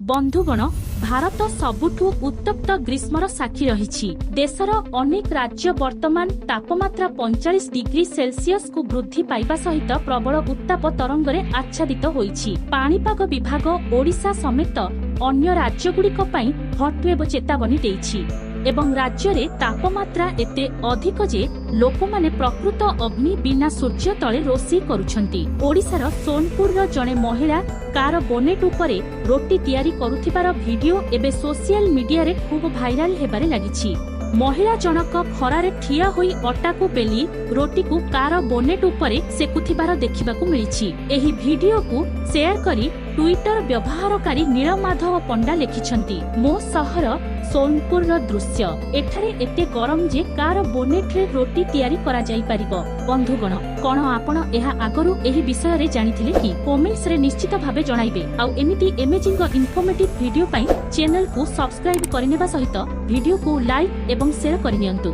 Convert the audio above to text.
बंधुगण भारत सबुठु उत्तप्त ग्रीष्मर साक्षी रही। देशर अनेक राज्य वर्तमान तापमात्रा 45 डिग्री सेल्सियस को वृद्धि पाइबा सहित प्रबल उत्ताप तरंगरे आच्छादित होइछि। पाणीपाग विभाग ओडिशा समेत अन्य राज्यगुड़िक पई हटवेव चेतावनी देइछि एवं राज्य रे तापमात्रा एते अधिक जे लोकमाने प्रकृत अग्नि बिना सूर्य तले रोषेई करुछंती। ओडिशार सोनपुर जणे महिला कार बोनेट उपरे रोटी तैयारी करुथिबार वीडियो एबे सोशल मीडिया रे खूब भाइराल हेबारे लागिछि। महिला जनक खरारे ठिया होई अटा को बेली रोटी को कार बोनेट उपरे सेकुथिबार देखिबाकू मिलिछि। एही वीडियो को शेयर करी ट्विटर व्यवहारकारी नीलमाधव पंडा लिखिछंती, मो सहर सोनपुर दृश्य एठारे एते गरम जे कार बोनेट रे रोटी तैयारी करा जाई परिबो। बंधुगण कोन आपण एहा आगरु एही विषय रे जानिथिले कि कमेंट्स रे निश्चित भाबे जणाइबे। आ एमिति अमेजिंग इन्फॉर्मेटिव वीडियो पई चैनल को सब्सक्राइब करनेबा सहित वीडियो को लाइक एवं शेयर करनियंतु।